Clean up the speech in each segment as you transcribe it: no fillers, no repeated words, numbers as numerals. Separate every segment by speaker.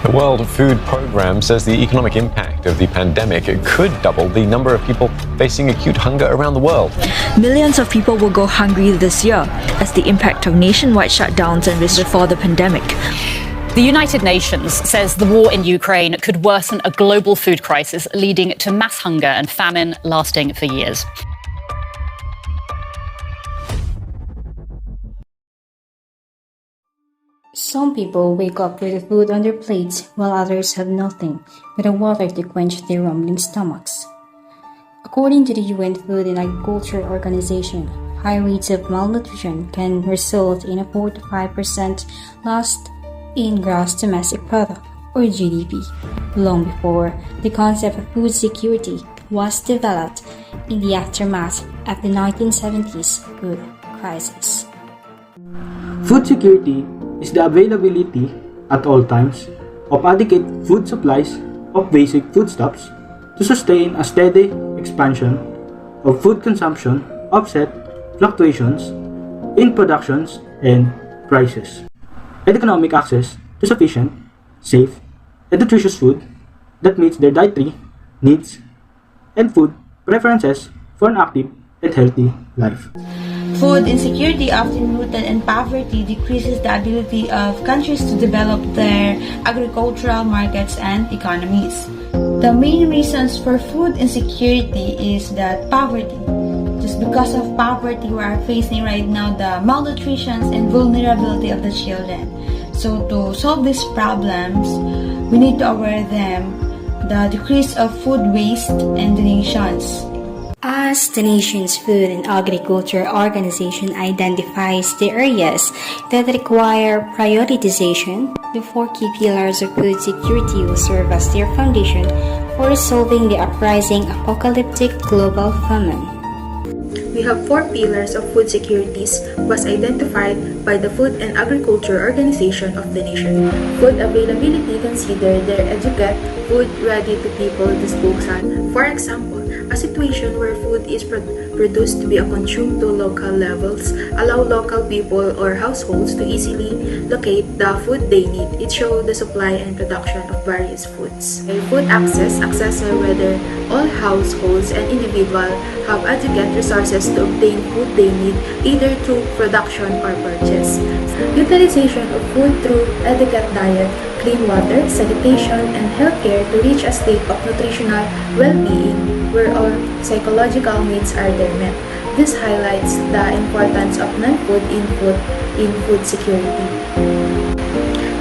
Speaker 1: The World Food Programme says the economic impact of the pandemic could double the number of people facing acute hunger around the world.
Speaker 2: Millions of people will go hungry this year as the impact of nationwide shutdowns and risks before the pandemic.
Speaker 3: The United Nations says the war in Ukraine could worsen a global food crisis, leading to mass hunger and famine lasting for years.
Speaker 4: Some people wake up with food on their plates, while others have nothing but a water to quench their rumbling stomachs. According to the UN Food and Agriculture Organization, high rates of malnutrition can result in a 4 to 5% loss in gross domestic product, or GDP, long before the concept of food security was developed in the aftermath of the 1970s food crisis.
Speaker 5: Food security is the availability at all times of adequate food supplies of basic foodstuffs to sustain a steady expansion of food consumption, offset fluctuations in productions and prices, and economic access to sufficient, safe, and nutritious food that meets their dietary needs and food preferences for an active and healthy life.
Speaker 6: Food insecurity, often rooted in poverty, decreases the ability of countries to develop their agricultural markets and economies. The main reasons for food insecurity is that poverty. Just because of poverty, we are facing right now the malnutrition and vulnerability of the children. So to solve these problems, we need to aware them the decrease of food waste and donations.
Speaker 4: As the nation's Food and Agriculture Organization identifies the areas that require prioritization, the 4 key pillars of food security will serve as their foundation for resolving the uprising apocalyptic global famine.
Speaker 7: We have 4 pillars of food securities was identified by the Food and Agriculture Organization of the nation. Food availability consider their adequate food ready to people disposal. For example, a situation where food is produced to be consumed to local levels allow local people or households to easily locate the food they need. It shows the supply and production of various foods. Food access whether all households and individuals have adequate resources to obtain food they need either through production or purchase. Utilization of food through adequate diet, clean water, sanitation, and healthcare to reach a state of nutritional well-being where all psychological needs are there met. This highlights the importance of non-food in food security.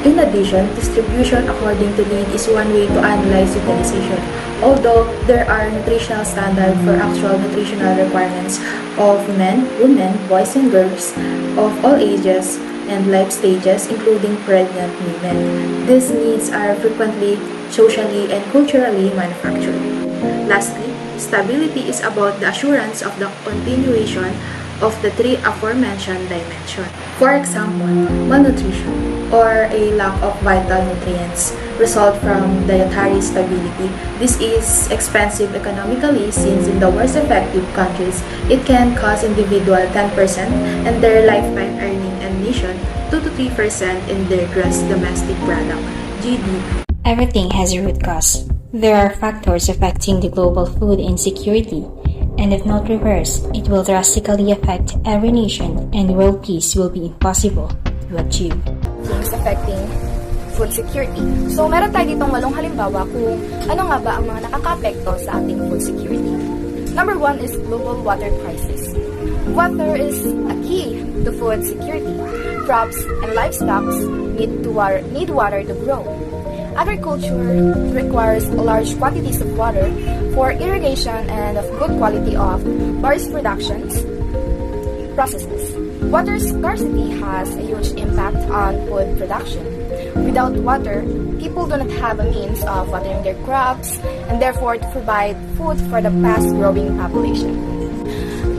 Speaker 7: In addition, distribution according to need is one way to analyze utilization. Although there are nutritional standards for actual nutritional requirements of men, women, boys, and girls of all ages and life stages, including pregnant women. These needs are frequently socially and culturally manufactured. Lastly, stability is about the assurance of the continuation of the 3 aforementioned dimensions. For example, malnutrition or a lack of vital nutrients result from dietary stability. This is expensive economically since in the worst affected countries, it can cost individual 10% in their lifetime earning and nation 2 to 3% in their gross domestic product, GDP.
Speaker 4: Everything has a root cause. There are factors affecting the global food insecurity, and if not reversed, it will drastically affect every nation and world peace will be impossible to achieve.
Speaker 8: Things affecting food security. So meron tayo ditong 8 halimbawa kung ano nga ba ang mga nakakaapekto sa ating food security. Number 1 is global water crisis. Water is a key to food security. Crops and livestock need water to grow. Agriculture requires large quantities of water for irrigation and of good quality of various productions processes. Water scarcity has a huge impact on food production. Without water, people do not have a means of watering their crops and therefore to provide food for the fast-growing population.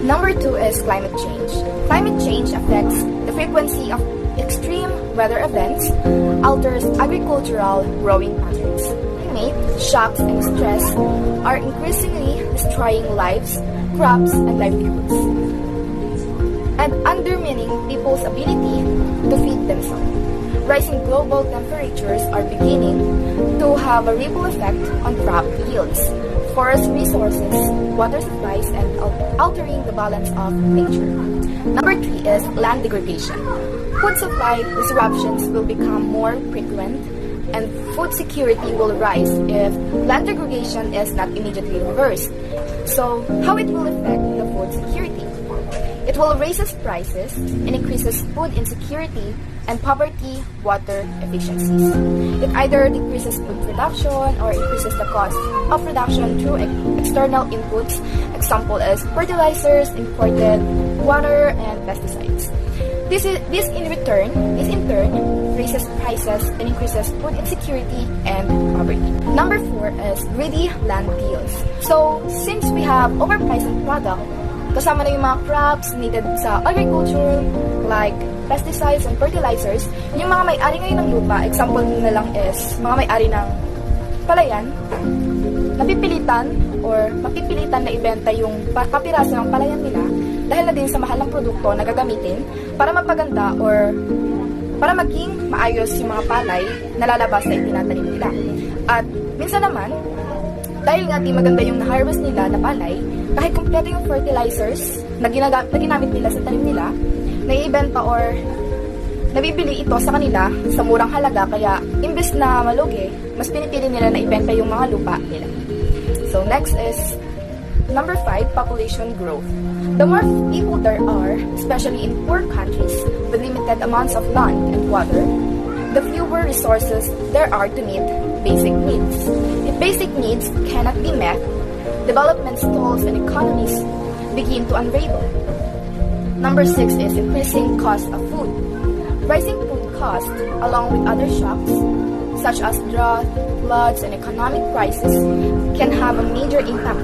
Speaker 8: Number 2 is climate change. Climate change affects the frequency of extreme weather events, alters agricultural growing patterns. Climate shocks and stress are increasingly destroying lives, crops, and livelihoods, and undermining people's ability to feed themselves. rising global temperatures are beginning to have a ripple effect on crop yields, forest resources, water supplies, and altering the balance of nature. Number 3 is land degradation. Food supply disruptions will become more frequent, and food security will rise if land degradation is not immediately reversed. So, how it will affect the food security? It will raise prices and increases food insecurity and poverty water efficiencies. It either decreases food production or increases the cost of production through external inputs. Example is fertilizers, imported water, and pesticides. This in turn raises prices and increases food insecurity and poverty. Number 4 is greedy land deals. So, since we have overpriced product, kasama na yung mga crops needed sa agriculture like pesticides and fertilizers, yung mga may-ari ngayon ng lupa, example na lang is mga may-ari ng palayan, mapipilitan na ibenta yung kapiraso ng palayan nila dahil na din sa mahal ng produkto na gagamitin para mapaganda or para maging maayos yung mga palay na lalabas na itinatanim nila. At minsan naman, dahil nga di maganda yung na-harvest nila na palay, kahit kompleto yung fertilizers na ginamit nila sa tanim nila, naiibenta or nabibili ito sa kanila sa murang halaga, kaya imbes na malugi, mas pinipili nila na ibenta yung mga lupa nila. So next is number 5, population growth. The more people there are, especially in poor countries with limited amounts of land and water, the fewer resources there are to meet basic needs. If basic needs cannot be met, development stalls and economies begin to unravel. Number 6 is increasing cost of food. Rising food costs, along with other shocks, such as drought, floods, and economic crisis, can have a major impact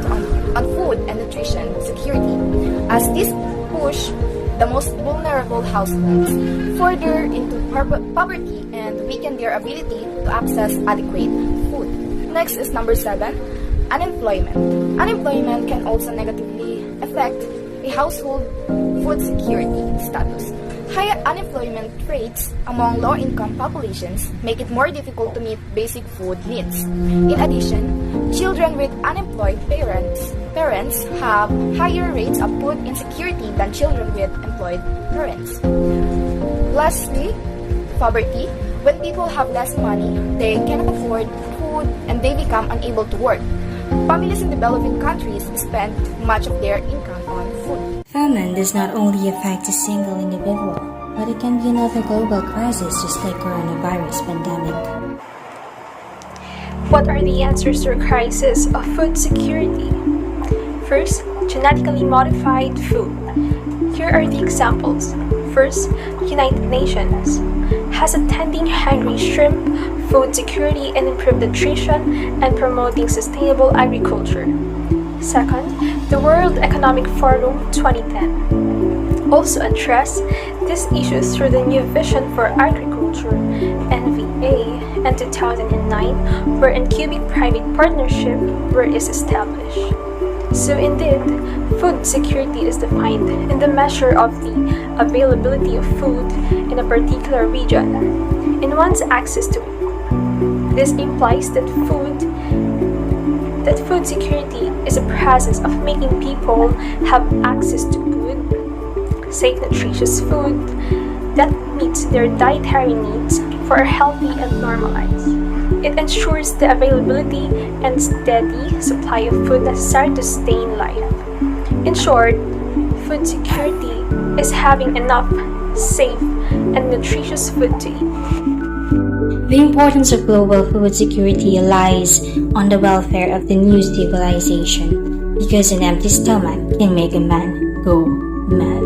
Speaker 8: on food and nutrition security, as this push the most vulnerable households further into poverty and weaken their ability to access adequate food. Next is number 7, unemployment. Unemployment can also negatively affect a household food security status. High unemployment rates among low-income populations make it more difficult to meet basic food needs. In addition, children with unemployed parents have higher rates of food insecurity than children with employed parents. Lastly, poverty. When people have less money, they cannot afford food and they become unable to work. Families in developing countries spend much of their income on food.
Speaker 4: Famine does not only affect a single individual, but it can be another global crisis just like coronavirus pandemic.
Speaker 9: What are the answers to the crisis of food security? First, genetically modified food. Here are the examples. First, United Nations has attending hungry shrimp, food security and improved nutrition, and promoting sustainable agriculture. Second, the World Economic Forum 2010 also addressed these issues through the new Vision for Agriculture (NVA) in 2009, wherein cubic private partnership is established. So indeed, food security is defined in the measure of the availability of food in a particular region and one's access to it. This implies that food security is a process of making people have access to good, safe, nutritious food that meets their dietary needs for a healthy and normal life. It ensures the availability and steady supply of food necessary to sustain life. In short, food security is having enough, safe, and nutritious food to eat.
Speaker 4: The importance of global food security lies on the welfare of the new civilization, because an empty stomach can make a man go mad.